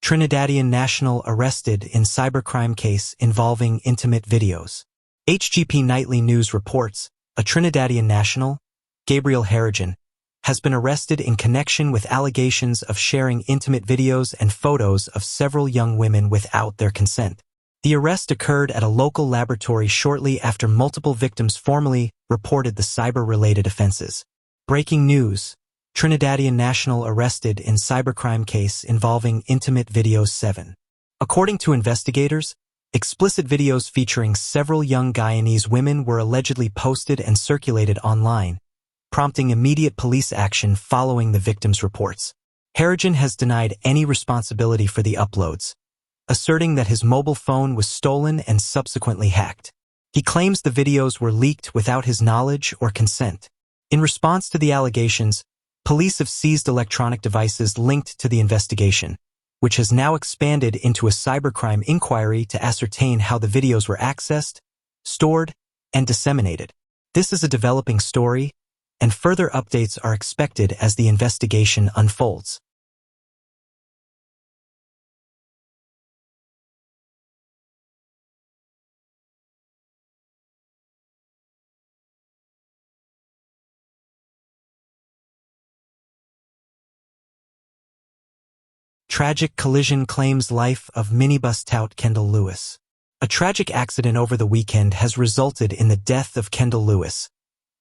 Trinidadian national arrested in cybercrime case involving intimate videos. HGP Nightly News reports, a Trinidadian national, Gabriel Harrigan, has been arrested in connection with allegations of sharing intimate videos and photos of several young women without their consent. The arrest occurred at a local laboratory shortly after multiple victims formally reported the cyber-related offenses. Breaking news: Trinidadian national arrested in cybercrime case involving intimate videos 7. According to investigators, explicit videos featuring several young Guyanese women were allegedly posted and circulated online, prompting immediate police action following the victims' reports. Harrigan has denied any responsibility for the uploads, asserting that his mobile phone was stolen and subsequently hacked. He claims the videos were leaked without his knowledge or consent. In response to the allegations, police have seized electronic devices linked to the investigation, which has now expanded into a cybercrime inquiry to ascertain how the videos were accessed, stored, and disseminated. This is a developing story, and further updates are expected as the investigation unfolds. Tragic collision claims life of minibus tout Kendall Lewis. A tragic accident over the weekend has resulted in the death of Kendall Lewis,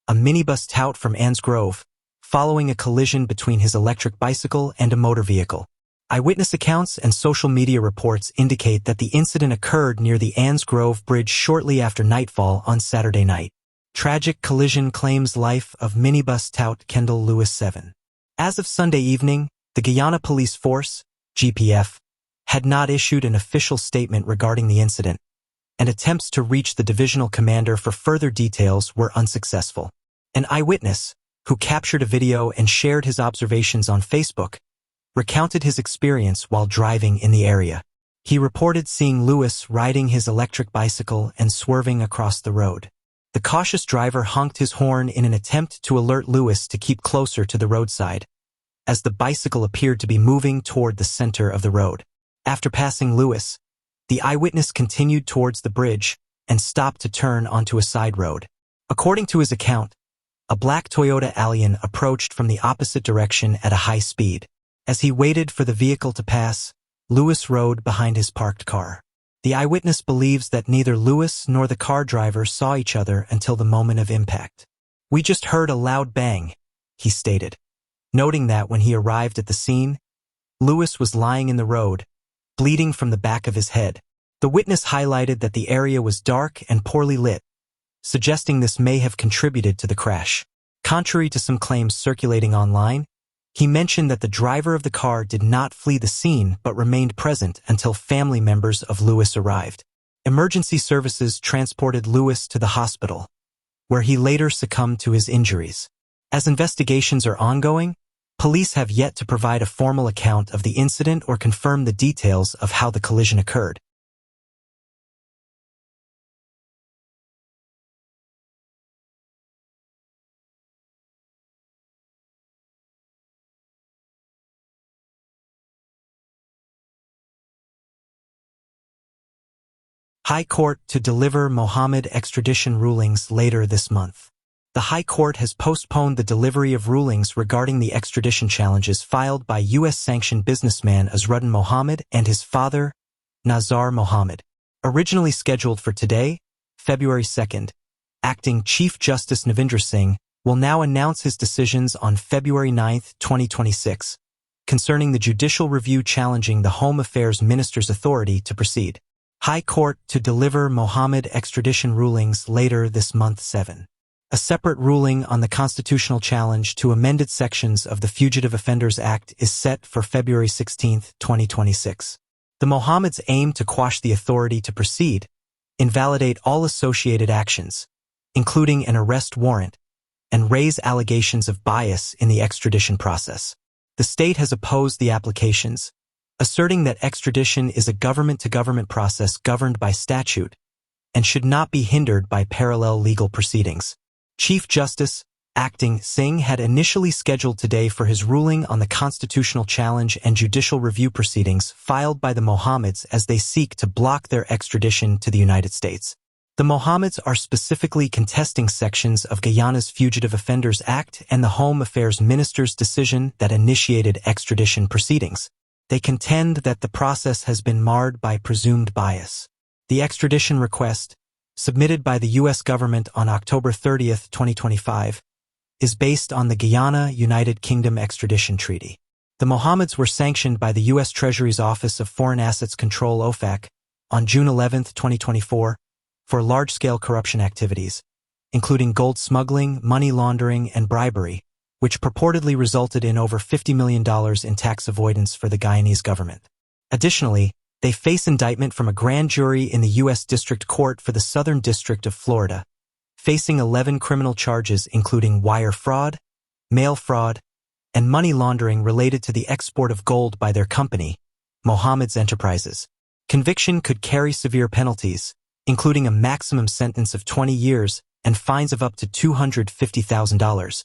a minibus tout from Anns Grove, following a collision between his electric bicycle and a motor vehicle. Eyewitness accounts and social media reports indicate that the incident occurred near the Anns Grove Bridge shortly after nightfall on Saturday night. Tragic collision claims life of minibus tout Kendall Lewis 7. As of Sunday evening, the Guyana Police Force, GPF, had not issued an official statement regarding the incident, and attempts to reach the divisional commander for further details were unsuccessful. An eyewitness, who captured a video and shared his observations on Facebook, recounted his experience while driving in the area. He reported seeing Lewis riding his electric bicycle and swerving across the road. The cautious driver honked his horn in an attempt to alert Lewis to keep closer to the roadside, as the bicycle appeared to be moving toward the center of the road. After passing Lewis, the eyewitness continued towards the bridge and stopped to turn onto a side road. According to his account, a black Toyota Allion approached from the opposite direction at a high speed. As he waited for the vehicle to pass, Lewis rode behind his parked car. The eyewitness believes that neither Lewis nor the car driver saw each other until the moment of impact. "We just heard a loud bang," he stated, noting that when he arrived at the scene, Lewis was lying in the road, bleeding from the back of his head. The witness highlighted that the area was dark and poorly lit, suggesting this may have contributed to the crash. Contrary to some claims circulating online, he mentioned that the driver of the car did not flee the scene but remained present until family members of Lewis arrived. Emergency services transported Lewis to the hospital, where he later succumbed to his injuries. As investigations are ongoing, police have yet to provide a formal account of the incident or confirm the details of how the collision occurred. High Court to deliver Mohammed extradition rulings later this month. The High Court has postponed the delivery of rulings regarding the extradition challenges filed by U.S.-sanctioned businessman Azruddin Mohammed and his father, Nazar Mohammed. Originally scheduled for today, February 2nd, Acting Chief Justice Navindra Singh will now announce his decisions on February 9, 2026, concerning the judicial review challenging the Home Affairs Minister's authority to proceed. High Court to deliver Mohammed extradition rulings later this month 7. A separate ruling on the constitutional challenge to amended sections of the Fugitive Offenders Act is set for February 16, 2026. The Mohammeds aim to quash the authority to proceed, invalidate all associated actions, including an arrest warrant, and raise allegations of bias in the extradition process. The state has opposed the applications, asserting that extradition is a government-to-government process governed by statute and should not be hindered by parallel legal proceedings. Chief Justice acting Singh had initially scheduled today for his ruling on the constitutional challenge and judicial review proceedings filed by the Mohammeds as they seek to block their extradition to the United States. The Mohammeds are specifically contesting sections of Guyana's Fugitive Offenders Act and the Home Affairs Minister's decision that initiated extradition proceedings. They contend that the process has been marred by presumed bias. The extradition request, submitted by the U.S. government on October 30, 2025, is based on the Guyana-United Kingdom Extradition Treaty. The Mohammeds were sanctioned by the U.S. Treasury's Office of Foreign Assets Control (OFAC) on June 11, 2024, for large-scale corruption activities, including gold smuggling, money laundering, and bribery, which purportedly resulted in over $50 million in tax avoidance for the Guyanese government. Additionally, they face indictment from a grand jury in the U.S. District Court for the Southern District of Florida, facing 11 criminal charges including wire fraud, mail fraud, and money laundering related to the export of gold by their company, Mohammeds Enterprises. Conviction could carry severe penalties, including a maximum sentence of 20 years and fines of up to $250,000,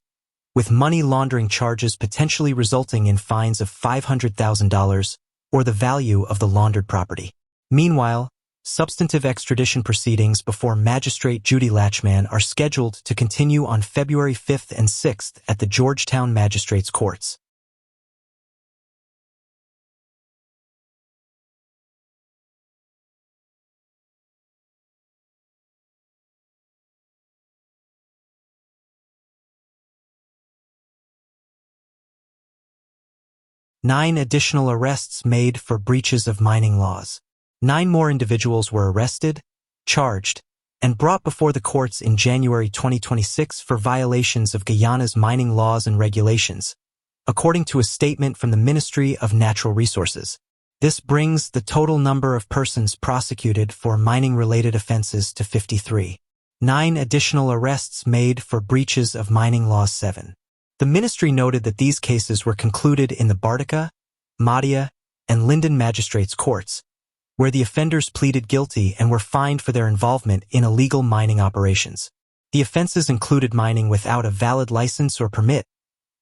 with money laundering charges potentially resulting in fines of $500,000 or the value of the laundered property. Meanwhile, substantive extradition proceedings before Magistrate Judy Latchman are scheduled to continue on February 5th and 6th at the Georgetown Magistrates Courts. Nine additional arrests made for breaches of mining laws. 9 more individuals were arrested, charged, and brought before the courts in January 2026 for violations of Guyana's mining laws and regulations, according to a statement from the Ministry of Natural Resources. This brings the total number of persons prosecuted for mining-related offenses to 53. 9 additional arrests made for breaches of mining laws 7. The ministry noted that these cases were concluded in the Bartica, Mahdia, and Linden Magistrates Courts, where the offenders pleaded guilty and were fined for their involvement in illegal mining operations. The offenses included mining without a valid license or permit,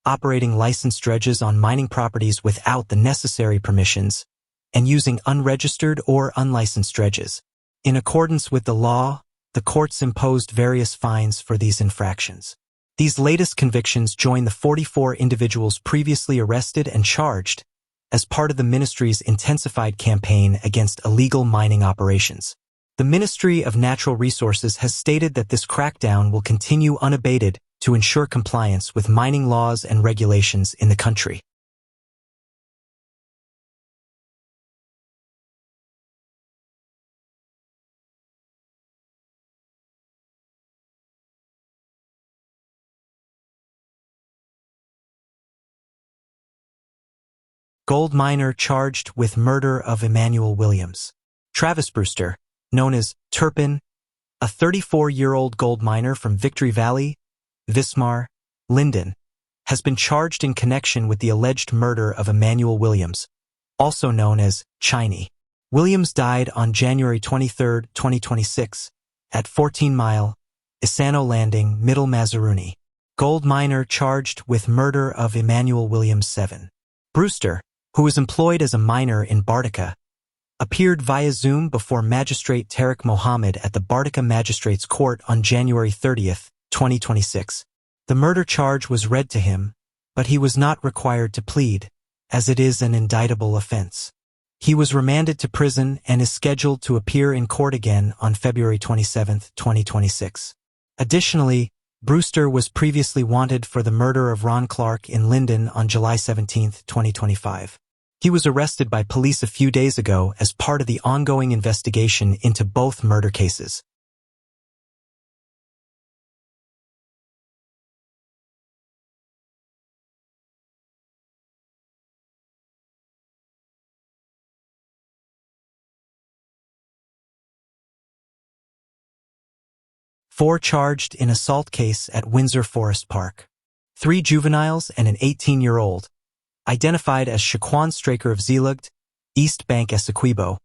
operating licensed dredges on mining properties without the necessary permissions, and using unregistered or unlicensed dredges. In accordance with the law, the courts imposed various fines for these infractions. These latest convictions join the 44 individuals previously arrested and charged as part of the ministry's intensified campaign against illegal mining operations. The Ministry of Natural Resources has stated that this crackdown will continue unabated to ensure compliance with mining laws and regulations in the country. Gold miner charged with murder of Emmanuel Williams. Travis Brewster, known as Turpin, a 34-year-old gold miner from Victory Valley, Vismar, Linden, has been charged in connection with the alleged murder of Emmanuel Williams, also known as Chiney. Williams died on January 23, 2026, at 14 Mile, Isano Landing, Middle Mazaruni. Gold miner charged with murder of Emmanuel Williams 7. Brewster, who was employed as a miner in Bartica, appeared via Zoom before Magistrate Tariq Mohammed at the Bartica Magistrates Court on January 30, 2026. The murder charge was read to him, but he was not required to plead, as it is an indictable offense. He was remanded to prison and is scheduled to appear in court again on February 27, 2026. Additionally, Brewster was previously wanted for the murder of Ron Clark in Linden on July 17, 2025. He was arrested by police a few days ago as part of the ongoing investigation into both murder cases. Four charged in assault case at Windsor Forest Park. 3 juveniles and an 18-year-old, identified as Shaquan Straker of Zeelugt, East Bank Essequibo,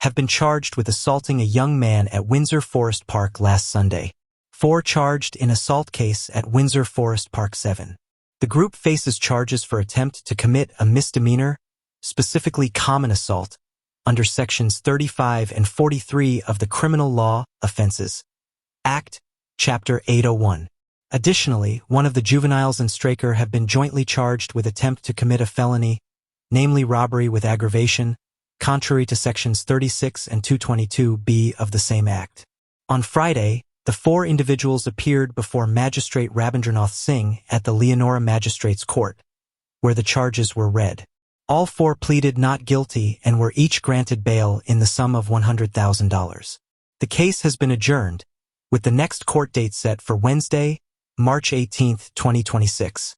have been charged with assaulting a young man at Windsor Forest Park last Sunday. 4 charged in assault case at Windsor Forest Park 7. The group faces charges for attempt to commit a misdemeanor, specifically common assault, under Sections 35 and 43 of the Criminal Law Offenses Act, Chapter 801. Additionally, one of the juveniles and Straker have been jointly charged with attempt to commit a felony, namely robbery with aggravation, contrary to Sections 36 and 222b of the same Act. On Friday, the 4 individuals appeared before Magistrate Rabindranath Singh at the Leonora Magistrates Court, where the charges were read. All 4 pleaded not guilty and were each granted bail in the sum of $100,000. The case has been adjourned, with the next court date set for Wednesday, March 18, 2026.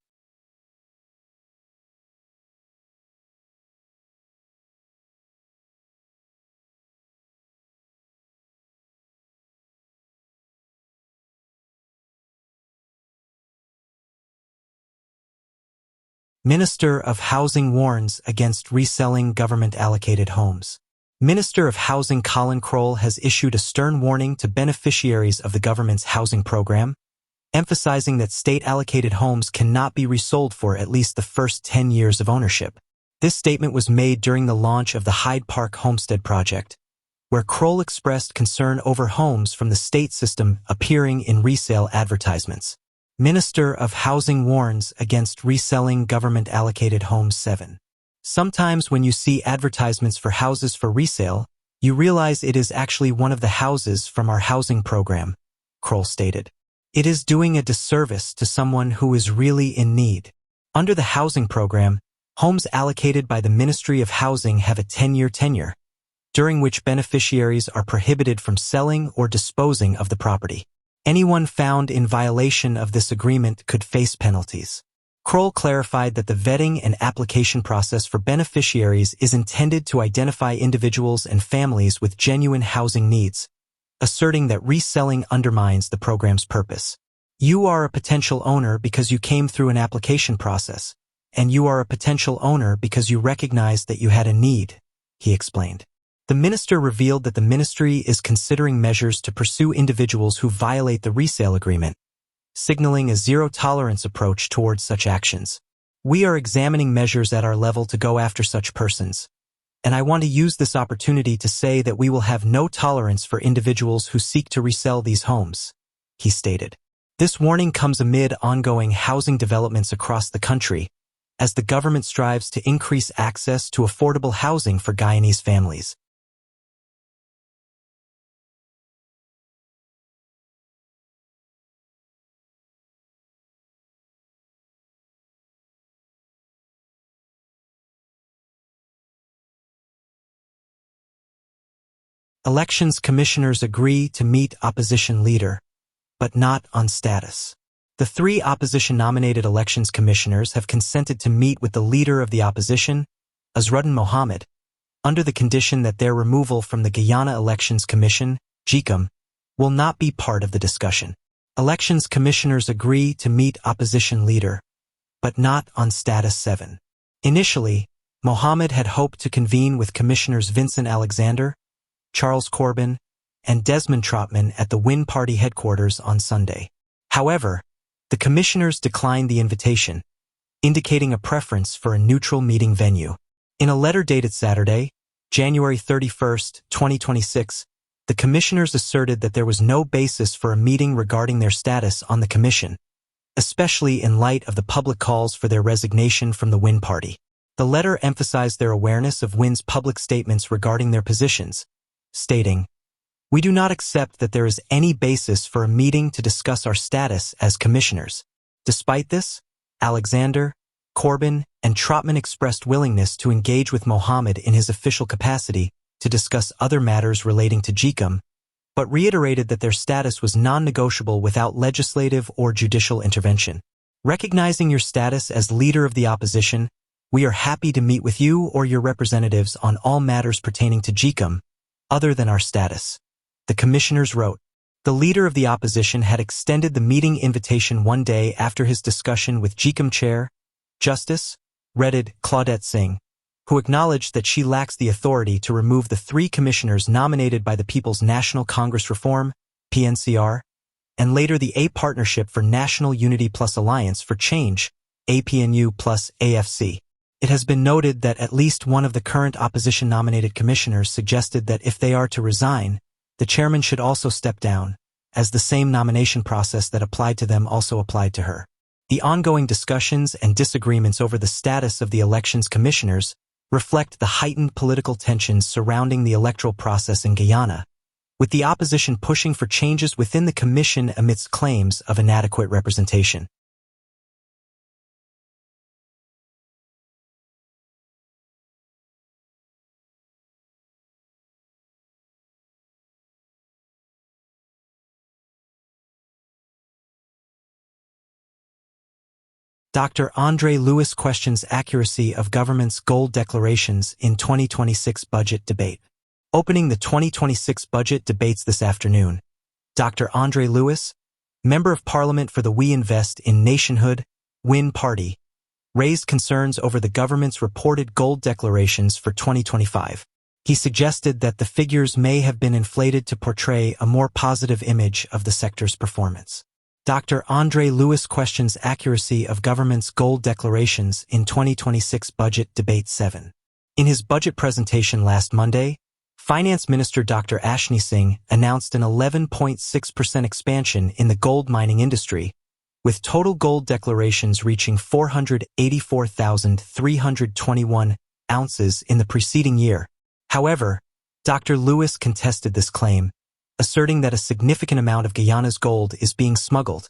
Minister of Housing warns against reselling government-allocated homes. Minister of Housing Colin Kroll has issued a stern warning to beneficiaries of the government's housing program, emphasizing that state-allocated homes cannot be resold for at least the first 10 years of ownership. This statement was made during the launch of the Hyde Park Homestead Project, where Kroll expressed concern over homes from the state system appearing in resale advertisements. Minister of Housing warns against reselling government-allocated homes 7. Sometimes when you see advertisements for houses for resale, you realize it is actually one of the houses from our housing program, Kroll stated. It is doing a disservice to someone who is really in need. Under the housing program, homes allocated by the Ministry of Housing have a 10-year tenure, during which beneficiaries are prohibited from selling or disposing of the property. Anyone found in violation of this agreement could face penalties. Kroll clarified that the vetting and application process for beneficiaries is intended to identify individuals and families with genuine housing needs, asserting that reselling undermines the program's purpose. You are a potential owner because you came through an application process, and you are a potential owner because you recognized that you had a need, he explained. The minister revealed that the ministry is considering measures to pursue individuals who violate the resale agreement, signaling a zero-tolerance approach towards such actions. We are examining measures at our level to go after such persons, and I want to use this opportunity to say that we will have no tolerance for individuals who seek to resell these homes, he stated. This warning comes amid ongoing housing developments across the country, as the government strives to increase access to affordable housing for Guyanese families. Elections commissioners agree to meet opposition leader, but not on status. The 3 opposition-nominated elections commissioners have consented to meet with the leader of the opposition, Azruddin Mohammed, under the condition that their removal from the Guyana Elections Commission, GECOM, will not be part of the discussion. Elections commissioners agree to meet opposition leader, but not on status 7. Initially, Mohammed had hoped to convene with Commissioners Vincent Alexander, Charles Corbin, and Desmond Trotman at the Win Party headquarters on Sunday. However, the commissioners declined the invitation, indicating a preference for a neutral meeting venue. In a letter dated Saturday, January 31, 2026, the commissioners asserted that there was no basis for a meeting regarding their status on the commission, especially in light of the public calls for their resignation from the Win Party. The letter emphasized their awareness of Win's public statements regarding their positions, stating, "We do not accept that there is any basis for a meeting to discuss our status as commissioners." Despite this, Alexander, Corbin, and Trotman expressed willingness to engage with Mohammed in his official capacity to discuss other matters relating to GECOM, but reiterated that their status was non-negotiable without legislative or judicial intervention. Recognizing your status as leader of the opposition, we are happy to meet with you or your representatives on all matters pertaining to GECOM, other than our status, the commissioners wrote. The leader of the opposition had extended the meeting invitation one day after his discussion with GECOM Chair, Justice, Reddit Claudette Singh, who acknowledged that she lacks the authority to remove the 3 commissioners nominated by the People's National Congress Reform, PNCR, and later the A Partnership for National Unity plus Alliance for Change, APNU plus AFC. It has been noted that at least one of the current opposition-nominated commissioners suggested that if they are to resign, the chairman should also step down, as the same nomination process that applied to them also applied to her. The ongoing discussions and disagreements over the status of the elections commissioners reflect the heightened political tensions surrounding the electoral process in Guyana, with the opposition pushing for changes within the commission amidst claims of inadequate representation. Dr. Andre Lewis questions accuracy of government's gold declarations in 2026 budget debate. Opening the 2026 budget debates this afternoon, Dr. Andre Lewis, Member of Parliament for the We Invest in Nationhood, WIN Party, raised concerns over the government's reported gold declarations for 2025. He suggested that the figures may have been inflated to portray a more positive image of the sector's performance. Dr. Andre Lewis questions accuracy of government's gold declarations in 2026 budget debate 7. In his budget presentation last Monday, Finance Minister Dr. Ashni Singh announced an 11.6% expansion in the gold mining industry, with total gold declarations reaching 484,321 ounces in the preceding year. However, Dr. Lewis contested this claim, asserting that a significant amount of Guyana's gold is being smuggled,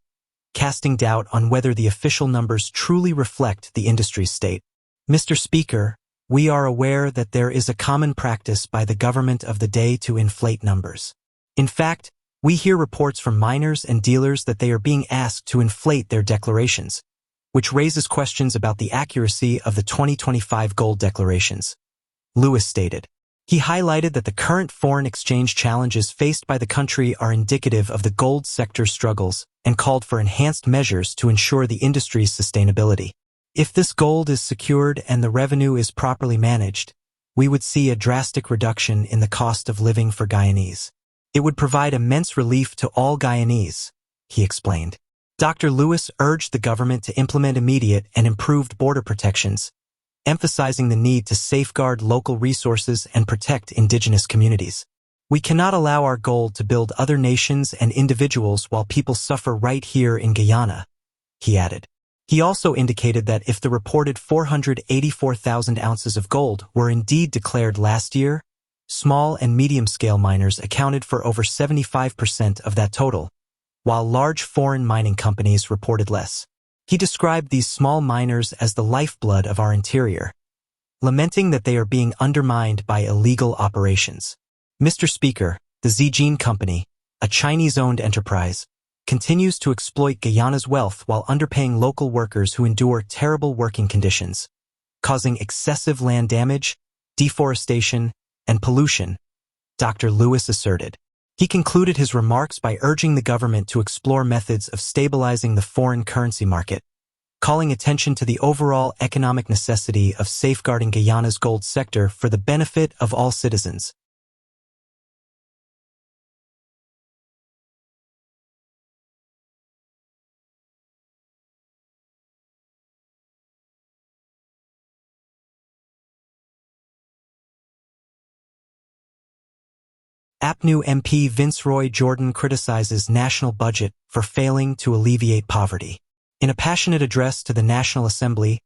casting doubt on whether the official numbers truly reflect the industry's state. Mr. Speaker, we are aware that there is a common practice by the government of the day to inflate numbers. In fact, we hear reports from miners and dealers that they are being asked to inflate their declarations, which raises questions about the accuracy of the 2025 gold declarations. Lewis stated. He highlighted that the current foreign exchange challenges faced by the country are indicative of the gold sector's struggles and called for enhanced measures to ensure the industry's sustainability. If this gold is secured and the revenue is properly managed, we would see a drastic reduction in the cost of living for Guyanese. It would provide immense relief to all Guyanese, he explained. Dr. Lewis urged the government to implement immediate and improved border protections, emphasizing the need to safeguard local resources and protect indigenous communities. We cannot allow our gold to build other nations and individuals while people suffer right here in Guyana, he added. He also indicated that if the reported 484,000 ounces of gold were indeed declared last year, small and medium-scale miners accounted for over 75% of that total, while large foreign mining companies reported less. He described these small miners as the lifeblood of our interior, lamenting that they are being undermined by illegal operations. Mr. Speaker, the Zijin Company, a Chinese-owned enterprise, continues to exploit Guyana's wealth while underpaying local workers who endure terrible working conditions, causing excessive land damage, deforestation, and pollution, Dr. Lewis asserted. He concluded his remarks by urging the government to explore methods of stabilizing the foreign currency market, calling attention to the overall economic necessity of safeguarding Guyana's gold sector for the benefit of all citizens. APNU MP Vince-Roy Jordan criticizes national budget for failing to alleviate poverty. In a passionate address to the National Assembly,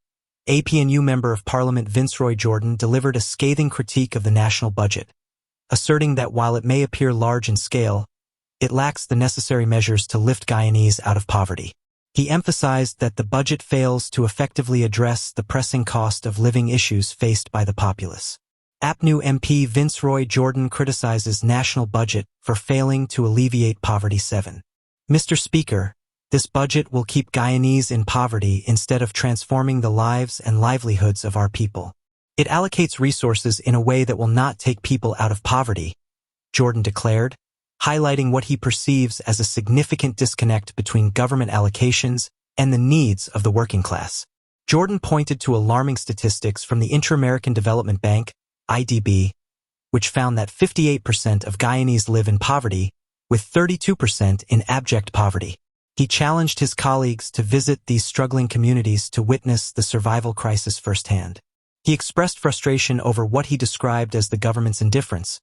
APNU Member of Parliament Vince-Roy Jordan delivered a scathing critique of the national budget, asserting that while it may appear large in scale, it lacks the necessary measures to lift Guyanese out of poverty. He emphasized that the budget fails to effectively address the pressing cost of living issues faced by the populace. APNU MP Vince-Roy Jordan criticizes national budget for failing to alleviate poverty. 7. Mr. Speaker, this budget will keep Guyanese in poverty instead of transforming the lives and livelihoods of our people. It allocates resources in a way that will not take people out of poverty, Jordan declared, highlighting what he perceives as a significant disconnect between government allocations and the needs of the working class. Jordan pointed to alarming statistics from the Inter-American Development Bank, IDB, which found that 58% of Guyanese live in poverty with 32% in abject poverty. He challenged his colleagues to visit these struggling communities to witness the survival crisis firsthand. He expressed frustration over what he described as the government's indifference,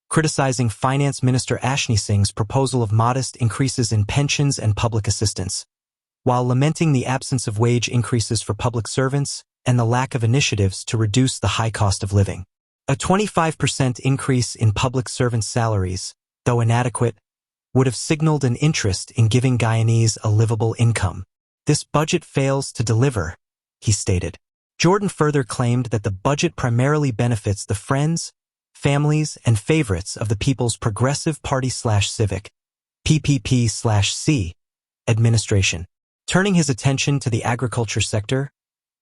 criticizing Finance Minister Ashni Singh's proposal of modest increases in pensions and public assistance, while lamenting the absence of wage increases for public servants and the lack of initiatives to reduce the high cost of living. A 25% increase in public servants' salaries, though inadequate, would have signaled an interest in giving Guyanese a livable income. This budget fails to deliver, he stated. Jordan further claimed that the budget primarily benefits the friends, families, and favorites of the People's Progressive Party/Civic, PPP/C, administration. Turning his attention to the agriculture sector,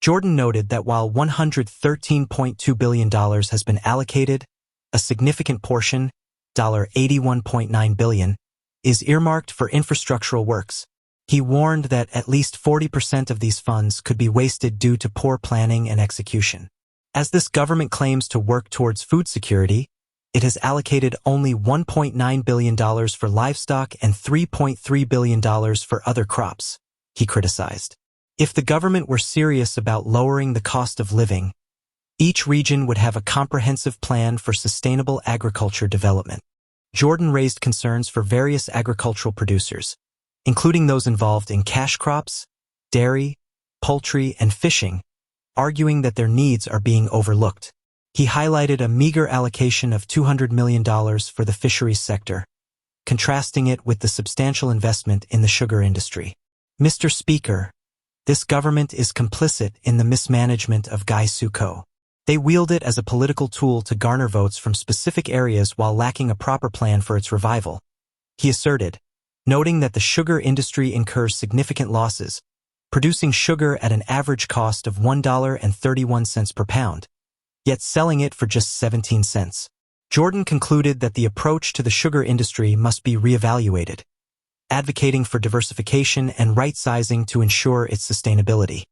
Jordan noted that while $113.2 billion has been allocated, a significant portion, $81.9 billion, is earmarked for infrastructural works. He warned that at least 40% of these funds could be wasted due to poor planning and execution. As this government claims to work towards food security, it has allocated only $1.9 billion for livestock and $3.3 billion for other crops, he criticized. If the government were serious about lowering the cost of living, each region would have a comprehensive plan for sustainable agriculture development. Jordan raised concerns for various agricultural producers, including those involved in cash crops, dairy, poultry, and fishing, arguing that their needs are being overlooked. He highlighted a meager allocation of $200 million for the fisheries sector, contrasting it with the substantial investment in the sugar industry. Mr. Speaker, this government is complicit in the mismanagement of Guy Succo. They wield it as a political tool to garner votes from specific areas while lacking a proper plan for its revival, he asserted, noting that the sugar industry incurs significant losses, producing sugar at an average cost of $1.31 per pound, yet selling it for just 17 cents. Jordan concluded that the approach to the sugar industry must be reevaluated, advocating for diversification and right-sizing to ensure its sustainability.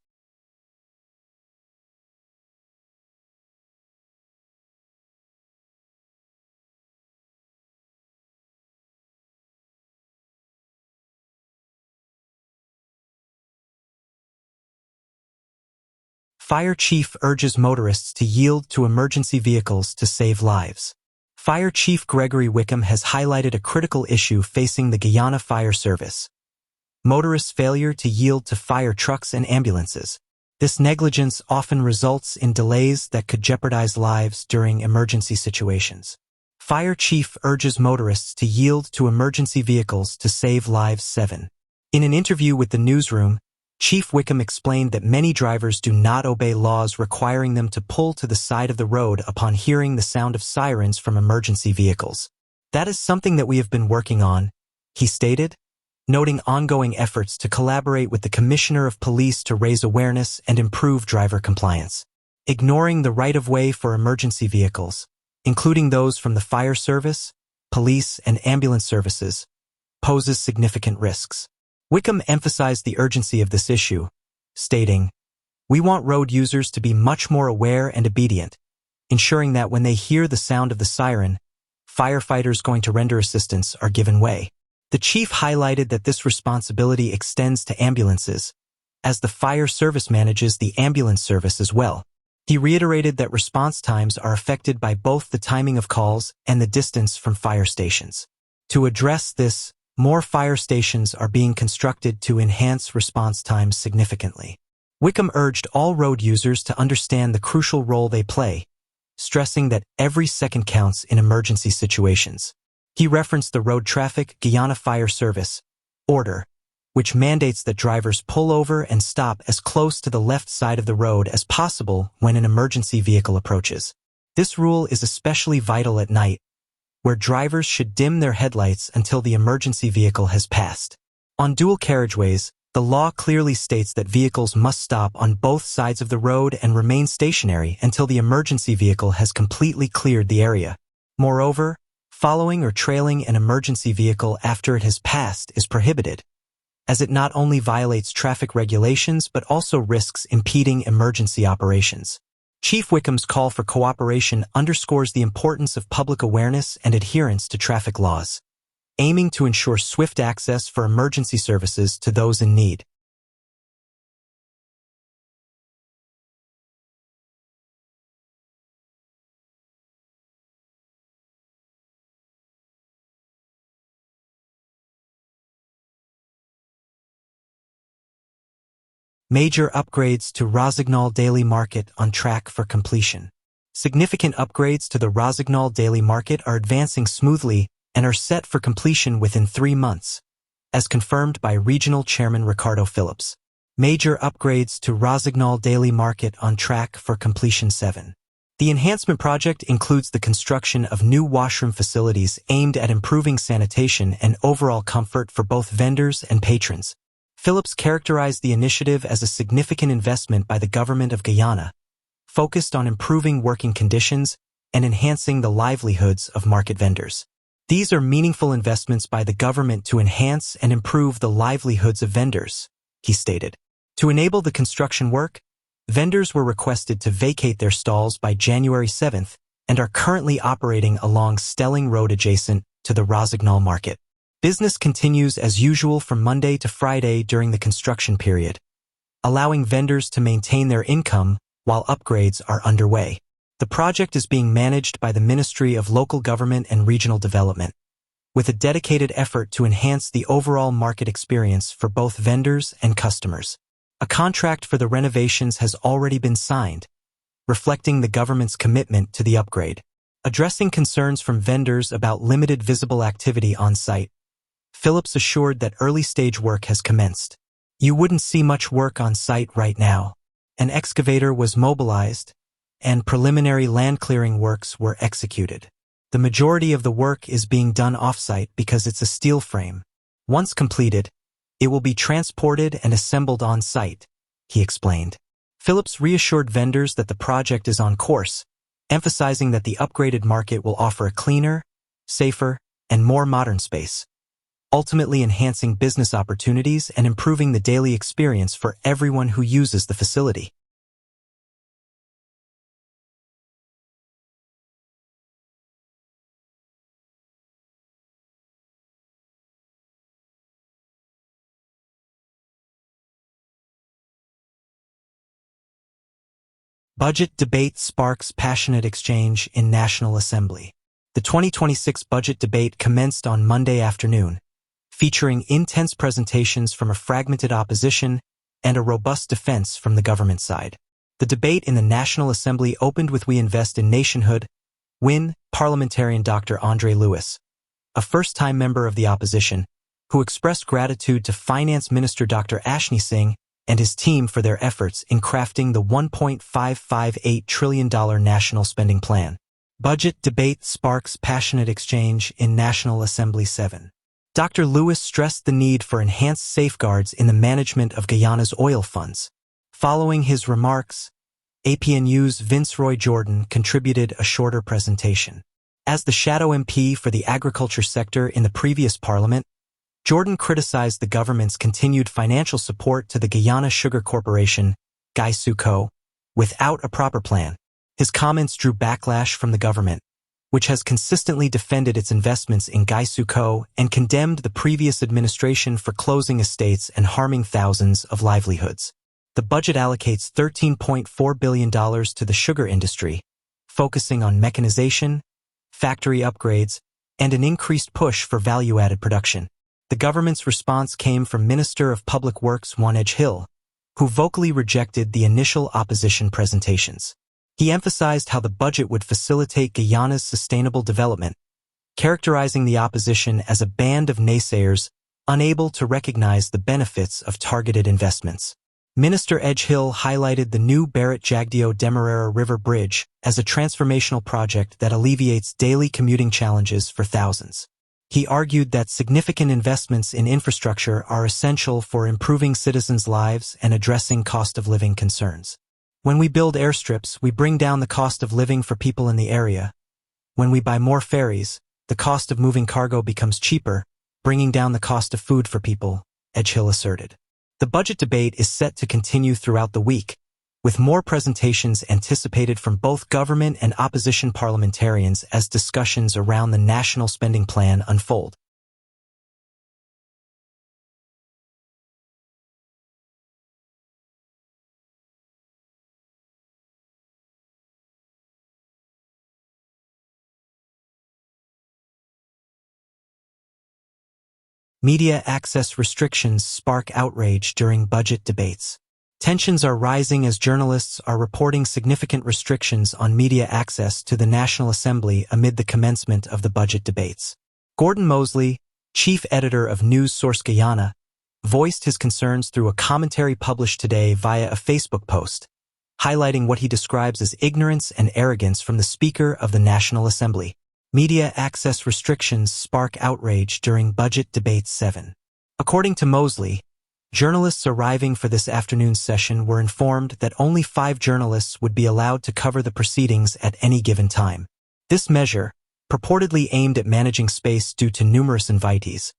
Fire chief urges motorists to yield to emergency vehicles to save lives. Fire Chief Gregory Wickham has highlighted a critical issue facing the Guyana Fire Service: motorists' failure to yield to fire trucks and ambulances. This negligence often results in delays that could jeopardize lives during emergency situations. Fire chief urges motorists to yield to emergency vehicles to save lives. 7. In an interview with the newsroom, Chief Wickham explained that many drivers do not obey laws requiring them to pull to the side of the road upon hearing the sound of sirens from emergency vehicles. That is something that we have been working on, he stated, noting ongoing efforts to collaborate with the Commissioner of Police to raise awareness and improve driver compliance. Ignoring the right-of-way for emergency vehicles, including those from the fire service, police, and ambulance services, poses significant risks. Wickham emphasized the urgency of this issue, stating, "We want road users to be much more aware and obedient, ensuring that when they hear the sound of the siren, firefighters going to render assistance are given way." The chief highlighted that this responsibility extends to ambulances, as the fire service manages the ambulance service as well. He reiterated that response times are affected by both the timing of calls and the distance from fire stations. To address this, more fire stations are being constructed to enhance response times significantly. Wickham urged all road users to understand the crucial role they play, stressing that every second counts in emergency situations. He referenced the Road Traffic Guyana Fire Service order, which mandates that drivers pull over and stop as close to the left side of the road as possible when an emergency vehicle approaches. This rule is especially vital at night, where drivers should dim their headlights until the emergency vehicle has passed. On dual carriageways, the law clearly states that vehicles must stop on both sides of the road and remain stationary until the emergency vehicle has completely cleared the area. Moreover, following or trailing an emergency vehicle after it has passed is prohibited, as it not only violates traffic regulations but also risks impeding emergency operations. Chief Wickham's call for cooperation underscores the importance of public awareness and adherence to traffic laws, aiming to ensure swift access for emergency services to those in need. Major upgrades to Rossignol Daily Market on track for completion. Significant upgrades to the Rossignol Daily Market are advancing smoothly and are set for completion within 3 months, as confirmed by Regional Chairman Ricardo Phillips. Major upgrades to Rossignol Daily Market on track for completion 7. The enhancement project includes the construction of new washroom facilities aimed at improving sanitation and overall comfort for both vendors and patrons. Phillips characterized the initiative as a significant investment by the government of Guyana, focused on improving working conditions and enhancing the livelihoods of market vendors. These are meaningful investments by the government to enhance and improve the livelihoods of vendors, he stated. To enable the construction work, vendors were requested to vacate their stalls by January 7th and are currently operating along Stelling Road adjacent to the Rossignol Market. Business continues as usual from Monday to Friday during the construction period, allowing vendors to maintain their income while upgrades are underway. The project is being managed by the Ministry of Local Government and Regional Development, with a dedicated effort to enhance the overall market experience for both vendors and customers. A contract for the renovations has already been signed, reflecting the government's commitment to the upgrade. Addressing concerns from vendors about limited visible activity on site, Phillips assured that early-stage work has commenced. You wouldn't see much work on site right now. An excavator was mobilized, and preliminary land clearing works were executed. The majority of the work is being done off-site because it's a steel frame. Once completed, it will be transported and assembled on-site, he explained. Phillips reassured vendors that the project is on course, emphasizing that the upgraded market will offer a cleaner, safer, and more modern space, ultimately enhancing business opportunities and improving the daily experience for everyone who uses the facility. Budget debate sparks passionate exchange in National Assembly. The 2026 budget debate commenced on Monday afternoon, featuring intense presentations from a fragmented opposition and a robust defense from the government side. The debate in the National Assembly opened with "We Invest in Nationhood" win parliamentarian Dr. Andre Lewis, a first-time member of the opposition, who expressed gratitude to Finance Minister Dr. Ashni Singh and his team for their efforts in crafting the $1.558 trillion national spending plan. Budget debate sparks passionate exchange in National Assembly 7. Dr. Lewis stressed the need for enhanced safeguards in the management of Guyana's oil funds. Following his remarks, APNU's Vince Roy Jordan contributed a shorter presentation. As the shadow MP for the agriculture sector in the previous parliament, Jordan criticized the government's continued financial support to the Guyana Sugar Corporation, GuySuCo, without a proper plan. His comments drew backlash from the government, which has consistently defended its investments in GuySuCo and condemned the previous administration for closing estates and harming thousands of livelihoods. The budget allocates $13.4 billion to the sugar industry, focusing on mechanization, factory upgrades, and an increased push for value-added production. The government's response came from Minister of Public Works Juan Edgehill, who vocally rejected the initial opposition presentations. He emphasized how the budget would facilitate Guyana's sustainable development, characterizing the opposition as a band of naysayers unable to recognize the benefits of targeted investments. Minister Edgehill highlighted the new Barrett-Jagdeo-Demerara River Bridge as a transformational project that alleviates daily commuting challenges for thousands. He argued that significant investments in infrastructure are essential for improving citizens' lives and addressing cost-of-living concerns. When we build airstrips, we bring down the cost of living for people in the area. When we buy more ferries, the cost of moving cargo becomes cheaper, bringing down the cost of food for people, Edgehill asserted. The budget debate is set to continue throughout the week, with more presentations anticipated from both government and opposition parliamentarians as discussions around the national spending plan unfold. Media access restrictions spark outrage during budget debates. Tensions are rising as journalists are reporting significant restrictions on media access to the National Assembly amid the commencement of the budget debates. Gordon Mosley, chief editor of news source Guyana, voiced his concerns through a commentary published today via a Facebook post, highlighting what he describes as ignorance and arrogance from the Speaker of the National Assembly. Media access restrictions spark outrage during budget debates 7. According to Mosley, journalists arriving for this afternoon's session were informed that only 5 journalists would be allowed to cover the proceedings at any given time. This measure, purportedly aimed at managing space due to numerous invitees,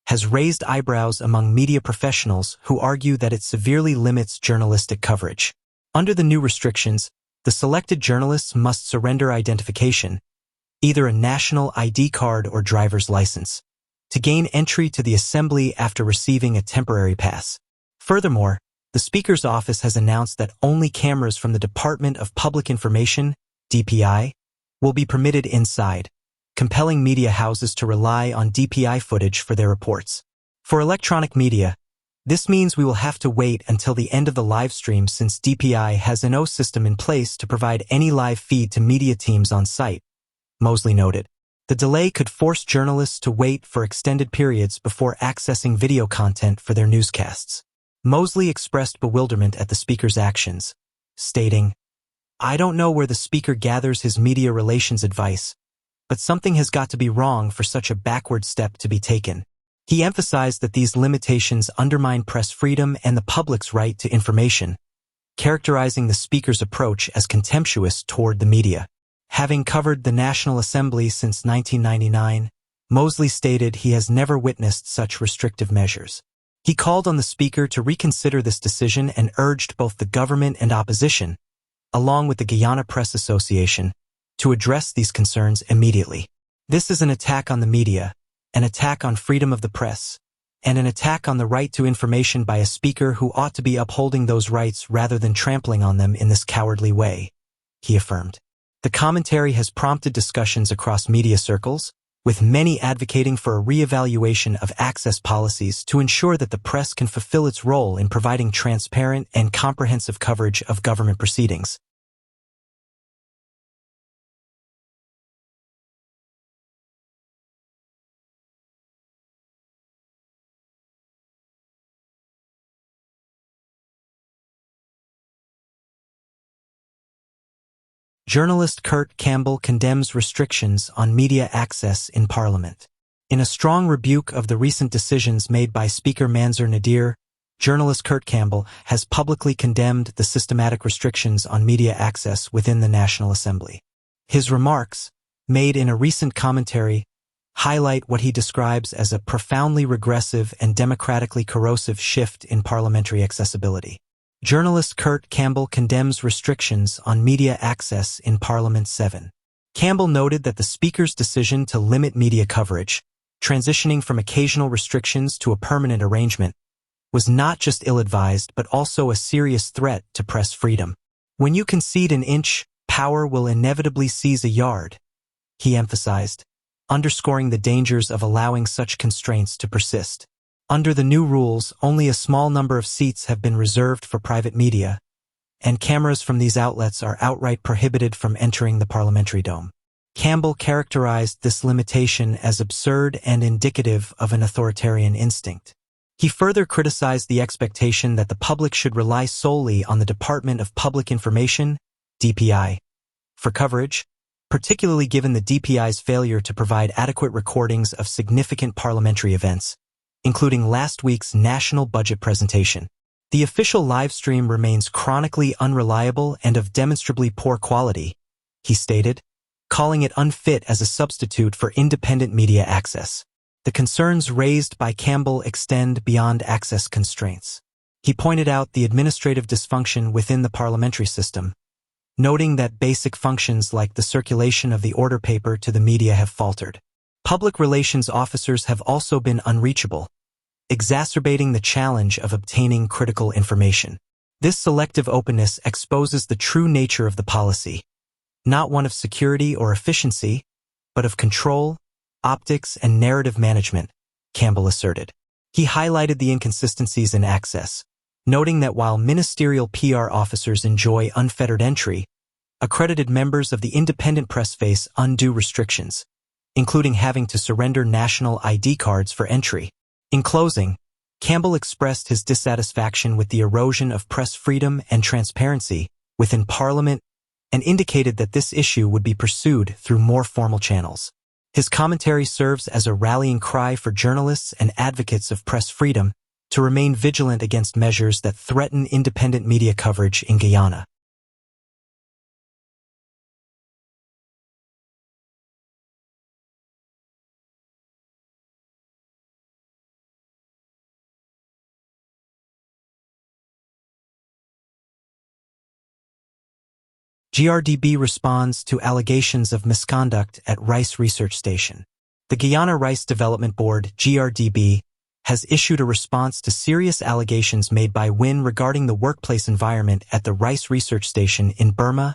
has raised eyebrows among media professionals who argue that it severely limits journalistic coverage. Under the new restrictions, the selected journalists must surrender identification, either a national ID card or driver's license, to gain entry to the assembly after receiving a temporary pass. Furthermore, the Speaker's office has announced that only cameras from the Department of Public Information, DPI, will be permitted inside, compelling media houses to rely on DPI footage for their reports. For electronic media, this means we will have to wait until the end of the live stream since DPI has an O system in place to provide any live feed to media teams on site, Mosley noted. The delay could force journalists to wait for extended periods before accessing video content for their newscasts. Mosley expressed bewilderment at the Speaker's actions, stating, "I don't know where the Speaker gathers his media relations advice, but something has got to be wrong for such a backward step to be taken." He emphasized that these limitations undermine press freedom and the public's right to information, characterizing the Speaker's approach as contemptuous toward the media. Having covered the National Assembly since 1999, Mosley stated he has never witnessed such restrictive measures. He called on the Speaker to reconsider this decision and urged both the government and opposition, along with the Guyana Press Association, to address these concerns immediately. This is an attack on the media, an attack on freedom of the press, and an attack on the right to information by a Speaker who ought to be upholding those rights rather than trampling on them in this cowardly way, he affirmed. The commentary has prompted discussions across media circles, with many advocating for a reevaluation of access policies to ensure that the press can fulfill its role in providing transparent and comprehensive coverage of government proceedings. Journalist Kurt Campbell condemns restrictions on media access in Parliament. In a strong rebuke of the recent decisions made by Speaker Mansour Nadir, journalist Kurt Campbell has publicly condemned the systematic restrictions on media access within the National Assembly. His remarks, made in a recent commentary, highlight what he describes as a profoundly regressive and democratically corrosive shift in parliamentary accessibility. Journalist Kurt Campbell condemns restrictions on media access in Parliament 7. Campbell noted that the Speaker's decision to limit media coverage, transitioning from occasional restrictions to a permanent arrangement, was not just ill-advised but also a serious threat to press freedom. "When you concede an inch, power will inevitably seize a yard," he emphasized, underscoring the dangers of allowing such constraints to persist. Under the new rules, only a small number of seats have been reserved for private media, and cameras from these outlets are outright prohibited from entering the parliamentary dome. Campbell characterized this limitation as absurd and indicative of an authoritarian instinct. He further criticized the expectation that the public should rely solely on the Department of Public Information, DPI, for coverage, particularly given the DPI's failure to provide adequate recordings of significant parliamentary events, including last week's national budget presentation. The official live stream remains chronically unreliable and of demonstrably poor quality, he stated, calling it unfit as a substitute for independent media access. The concerns raised by Campbell extend beyond access constraints. He pointed out the administrative dysfunction within the parliamentary system, noting that basic functions like the circulation of the order paper to the media have faltered. Public relations officers have also been unreachable, exacerbating the challenge of obtaining critical information. This selective openness exposes the true nature of the policy, not one of security or efficiency, but of control, optics, and narrative management, Campbell asserted. He highlighted the inconsistencies in access, noting that while ministerial PR officers enjoy unfettered entry, accredited members of the independent press face undue restrictions, including having to surrender national ID cards for entry. In closing, Campbell expressed his dissatisfaction with the erosion of press freedom and transparency within Parliament and indicated that this issue would be pursued through more formal channels. His commentary serves as a rallying cry for journalists and advocates of press freedom to remain vigilant against measures that threaten independent media coverage in Guyana. GRDB responds to allegations of misconduct at Rice Research Station. The Guyana Rice Development Board, GRDB, has issued a response to serious allegations made by WIN regarding the workplace environment at the Rice Research Station in Burma,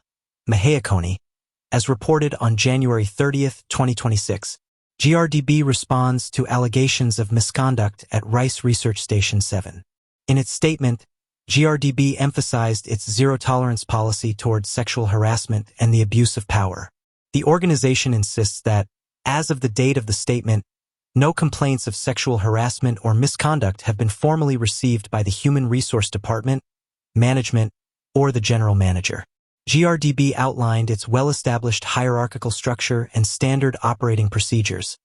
Mahakoni, as reported on January 30, 2026. GRDB responds to allegations of misconduct at Rice Research Station 7. In its statement, GRDB emphasized its zero-tolerance policy towards sexual harassment and the abuse of power. The organization insists that, as of the date of the statement, no complaints of sexual harassment or misconduct have been formally received by the Human Resource Department, management, or the general manager. GRDB outlined its well-established hierarchical structure and standard operating procedures,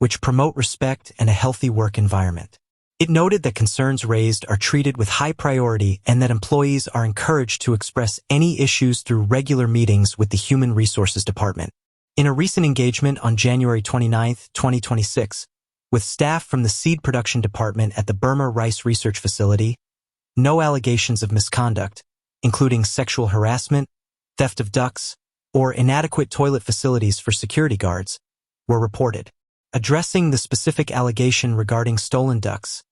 which promote respect and a healthy work environment. It noted that concerns raised are treated with high priority and that employees are encouraged to express any issues through regular meetings with the Human Resources Department. In a recent engagement on January 29, 2026, with staff from the Seed Production Department at the Burma Rice Research Facility, no allegations of misconduct, including sexual harassment, theft of ducks, or inadequate toilet facilities for security guards, were reported. Addressing the specific allegation regarding stolen ducks,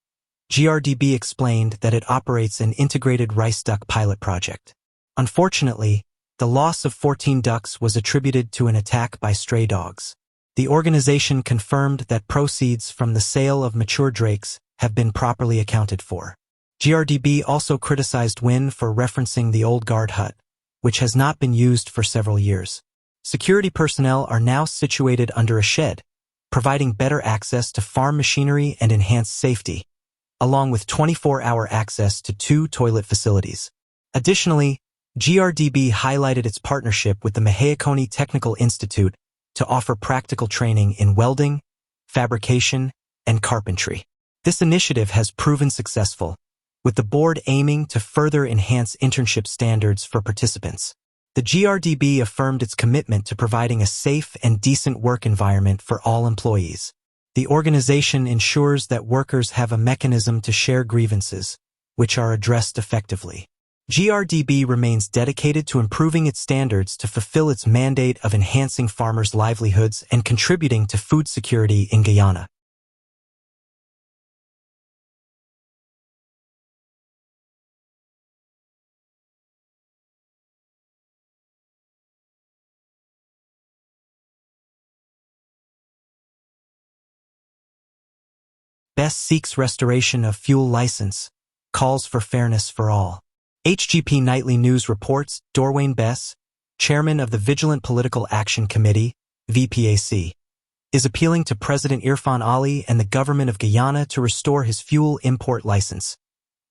GRDB explained that it operates an integrated rice duck pilot project. Unfortunately, the loss of 14 ducks was attributed to an attack by stray dogs. The organization confirmed that proceeds from the sale of mature drakes have been properly accounted for. GRDB also criticized WIN for referencing the old guard hut, which has not been used for several years. Security personnel are now situated under a shed, providing better access to farm machinery and enhanced safety, along with 24-hour access to 2 toilet facilities. Additionally, GRDB highlighted its partnership with the Mahakoni Technical Institute to offer practical training in welding, fabrication, and carpentry. This initiative has proven successful, with the board aiming to further enhance internship standards for participants. The GRDB affirmed its commitment to providing a safe and decent work environment for all employees. The organization ensures that workers have a mechanism to share grievances, which are addressed effectively. GRDB remains dedicated to improving its standards to fulfill its mandate of enhancing farmers' livelihoods and contributing to food security in Guyana. BES seeks restoration of fuel license, calls for fairness for all. HGP Nightly News reports Dorwayne Bess, chairman of the Vigilant Political Action Committee, VPAC, is appealing to President Irfan Ali and the government of Guyana to restore his fuel import license,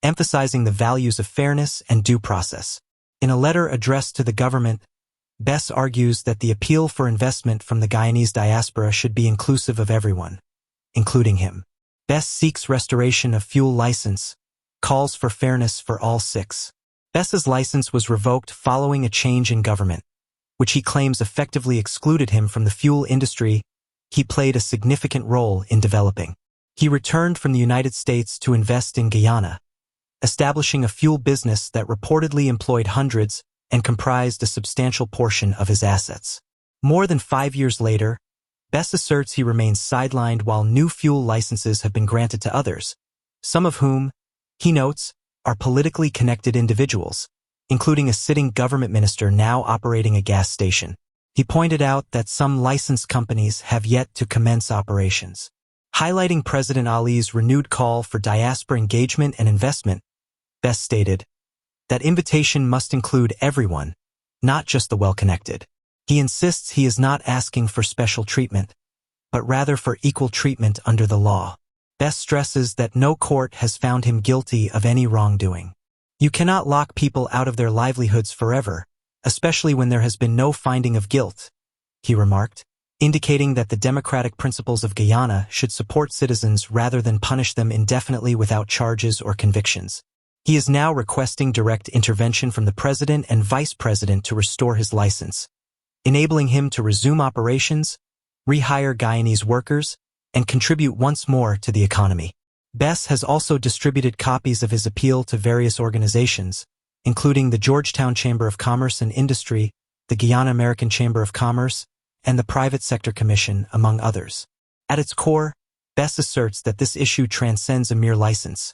emphasizing the values of fairness and due process. In a letter addressed to the government, Bess argues that the appeal for investment from the Guyanese diaspora should be inclusive of everyone, including him. Bess seeks restoration of fuel license, calls for fairness for all 6. Bess's license was revoked following a change in government, which he claims effectively excluded him from the fuel industry he played a significant role in developing. He returned from the United States to invest in Guyana, establishing a fuel business that reportedly employed hundreds and comprised a substantial portion of his assets. More than 5 years later, Bess asserts he remains sidelined while new fuel licenses have been granted to others, some of whom, he notes, are politically connected individuals, including a sitting government minister now operating a gas station. He pointed out that some licensed companies have yet to commence operations. Highlighting President Ali's renewed call for diaspora engagement and investment, Best stated, that invitation must include everyone, not just the well-connected. He insists he is not asking for special treatment, but rather for equal treatment under the law. Best stresses that no court has found him guilty of any wrongdoing. You cannot lock people out of their livelihoods forever, especially when there has been no finding of guilt, he remarked, indicating that the democratic principles of Guyana should support citizens rather than punish them indefinitely without charges or convictions. He is now requesting direct intervention from the president and vice president to restore his license, enabling him to resume operations, rehire Guyanese workers, and contribute once more to the economy. Bess has also distributed copies of his appeal to various organizations, including the Georgetown Chamber of Commerce and Industry, the Guyana American Chamber of Commerce, and the Private Sector Commission, among others. At its core, Bess asserts that this issue transcends a mere license.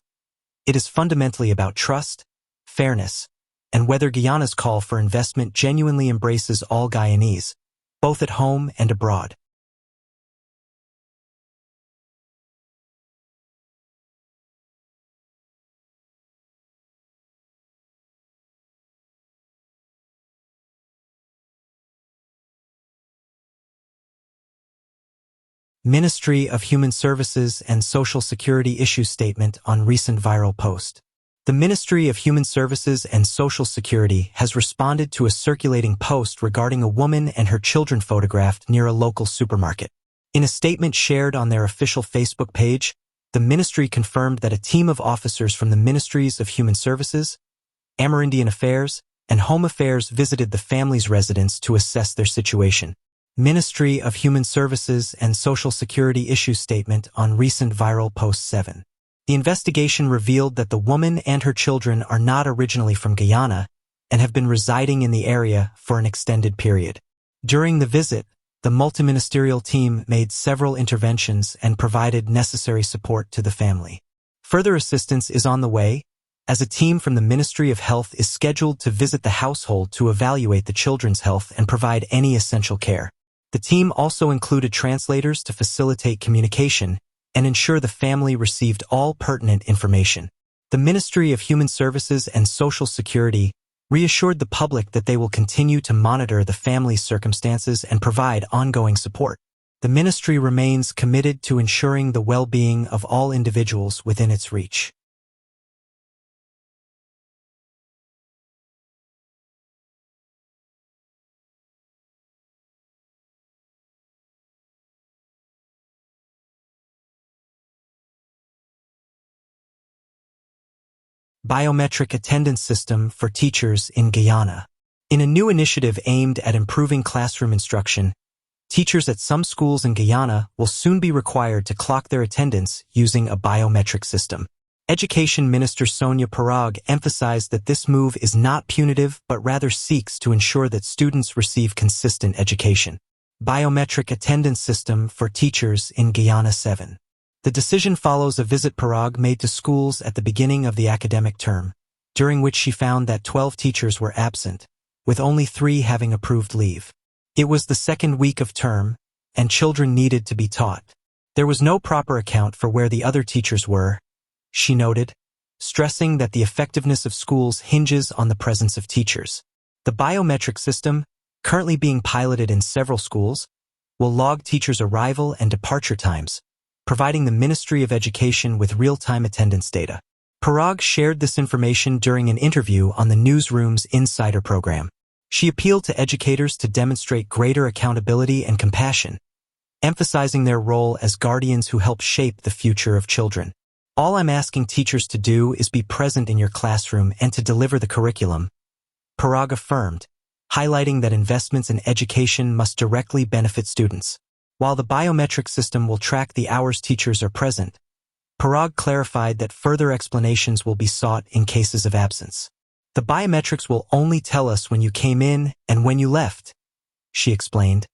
It is fundamentally about trust, fairness, and whether Guyana's call for investment genuinely embraces all Guyanese, both at home and abroad. Ministry of Human Services and Social Security issue statement on recent viral post. The Ministry of Human Services and Social Security has responded to a circulating post regarding a woman and her children photographed near a local supermarket. In a statement shared on their official Facebook page, the ministry confirmed that a team of officers from the Ministries of Human Services, Amerindian Affairs, and Home Affairs visited the family's residence to assess their situation. Ministry of Human Services and Social Security issue statement on recent viral post 7. The investigation revealed that the woman and her children are not originally from Guyana and have been residing in the area for an extended period. During the visit, the multiministerial team made several interventions and provided necessary support to the family. Further assistance is on the way, as a team from the Ministry of Health is scheduled to visit the household to evaluate the children's health and provide any essential care. The team also included translators to facilitate communication and ensure the family received all pertinent information. The Ministry of Human Services and Social Security reassured the public that they will continue to monitor the family's circumstances and provide ongoing support. The ministry remains committed to ensuring the well-being of all individuals within its reach. Biometric attendance system for teachers in Guyana. In a new initiative aimed at improving classroom instruction, teachers at some schools in Guyana will soon be required to clock their attendance using a biometric system. Education Minister Sonia Parag emphasized that this move is not punitive but rather seeks to ensure that students receive consistent education. Biometric attendance system for teachers in Guyana 7. The decision follows a visit Parag made to schools at the beginning of the academic term, during which she found that 12 teachers were absent, with only 3 having approved leave. It was the second week of term, and children needed to be taught. There was no proper account for where the other teachers were, she noted, stressing that the effectiveness of schools hinges on the presence of teachers. The biometric system, currently being piloted in several schools, will log teachers' arrival and departure times, providing the Ministry of Education with real-time attendance data. Parag shared this information during an interview on the newsroom's Insider program. She appealed to educators to demonstrate greater accountability and compassion, emphasizing their role as guardians who help shape the future of children. All I'm asking teachers to do is be present in your classroom and to deliver the curriculum, Parag affirmed, highlighting that investments in education must directly benefit students. While the biometric system will track the hours teachers are present, Parag clarified that further explanations will be sought in cases of absence. The biometrics will only tell us when you came in and when you left, she explained,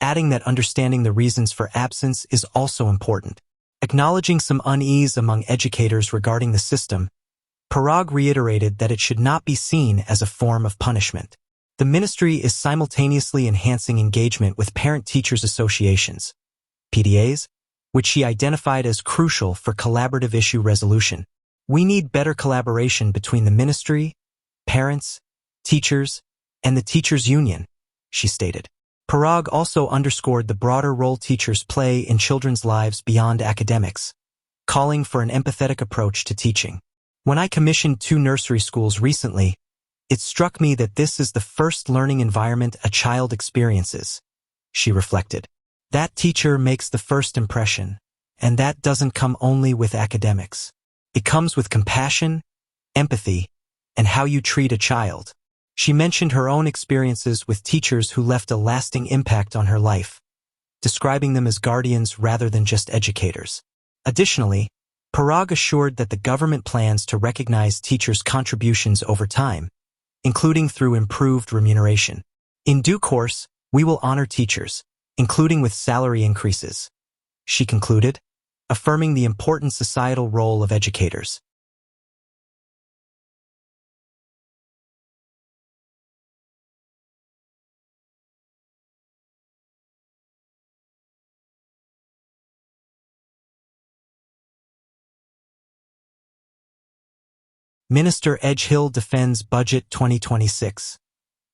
adding that understanding the reasons for absence is also important. Acknowledging some unease among educators regarding the system, Parag reiterated that it should not be seen as a form of punishment. The ministry is simultaneously enhancing engagement with parent-teachers associations, PDAs, which she identified as crucial for collaborative issue resolution. We need better collaboration between the ministry, parents, teachers, and the teachers' union, she stated. Parag also underscored the broader role teachers play in children's lives beyond academics, calling for an empathetic approach to teaching. When I commissioned 2 nursery schools recently, it struck me that this is the first learning environment a child experiences, she reflected. That teacher makes the first impression, and that doesn't come only with academics. It comes with compassion, empathy, and how you treat a child. She mentioned her own experiences with teachers who left a lasting impact on her life, describing them as guardians rather than just educators. Additionally, Parag assured that the government plans to recognize teachers' contributions over time, including through improved remuneration. In due course, we will honor teachers, including with salary increases, she concluded, affirming the important societal role of educators. Minister Edgehill defends Budget 2026,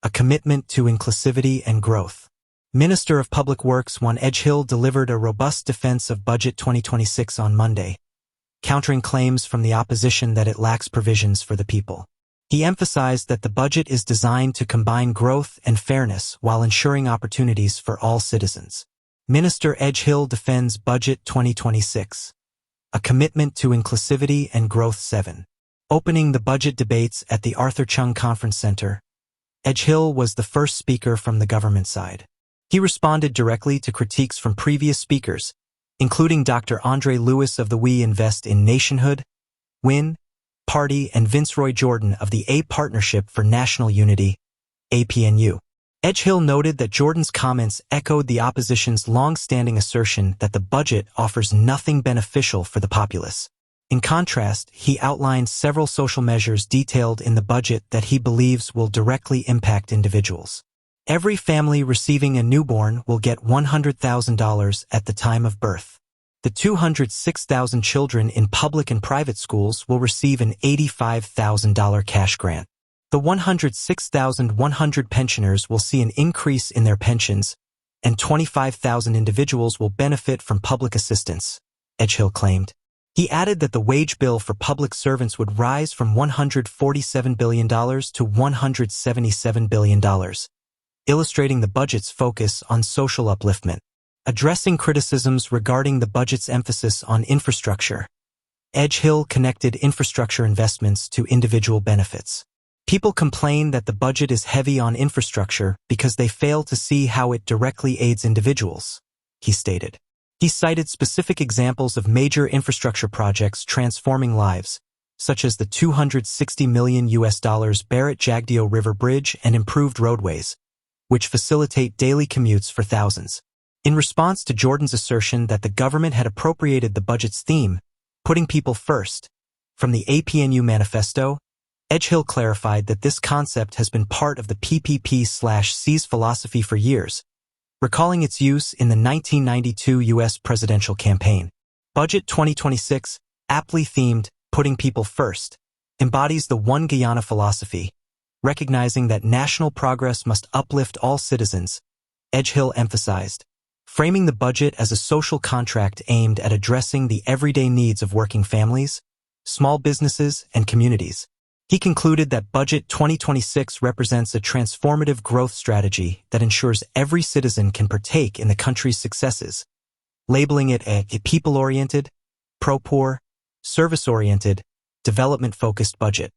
a commitment to inclusivity and growth. Minister of Public Works Juan Edgehill delivered a robust defense of Budget 2026 on Monday, countering claims from the opposition that it lacks provisions for the people. He emphasized that the budget is designed to combine growth and fairness while ensuring opportunities for all citizens. Minister Edgehill defends Budget 2026, a commitment to inclusivity and growth 7. Opening the budget debates at the Arthur Chung Conference Center, Edgehill was the first speaker from the government side. He responded directly to critiques from previous speakers, including Dr. Andre Lewis of the We Invest in Nationhood, WIN, Party, and Vinceroy Jordan of the A Partnership for National Unity, APNU. Edgehill noted that Jordan's comments echoed the opposition's long-standing assertion that the budget offers nothing beneficial for the populace. In contrast, he outlined several social measures detailed in the budget that he believes will directly impact individuals. Every family receiving a newborn will get $100,000 at the time of birth. The 206,000 children in public and private schools will receive an $85,000 cash grant. The 106,100 pensioners will see an increase in their pensions, and 25,000 individuals will benefit from public assistance, Edgehill claimed. He added that the wage bill for public servants would rise from $147 billion to $177 billion, illustrating the budget's focus on social upliftment. Addressing criticisms regarding the budget's emphasis on infrastructure, Edgehill connected infrastructure investments to individual benefits. People complain that the budget is heavy on infrastructure because they fail to see how it directly aids individuals, he stated. He cited specific examples of major infrastructure projects transforming lives, such as the $260 million Barrett-Jagdeo River Bridge and improved roadways, which facilitate daily commutes for thousands. In response to Jordan's assertion that the government had appropriated the budget's theme, putting people first, from the APNU manifesto, Edgehill clarified that this concept has been part of the PPP/C's philosophy for years, recalling its use in the 1992 U.S. presidential campaign. Budget 2026, aptly themed Putting People First, embodies the One Guyana philosophy, recognizing that national progress must uplift all citizens, Edgehill emphasized, framing the budget as a social contract aimed at addressing the everyday needs of working families, small businesses, and communities. He concluded that Budget 2026 represents a transformative growth strategy that ensures every citizen can partake in the country's successes, labeling it a people-oriented, pro-poor, service-oriented, development-focused budget.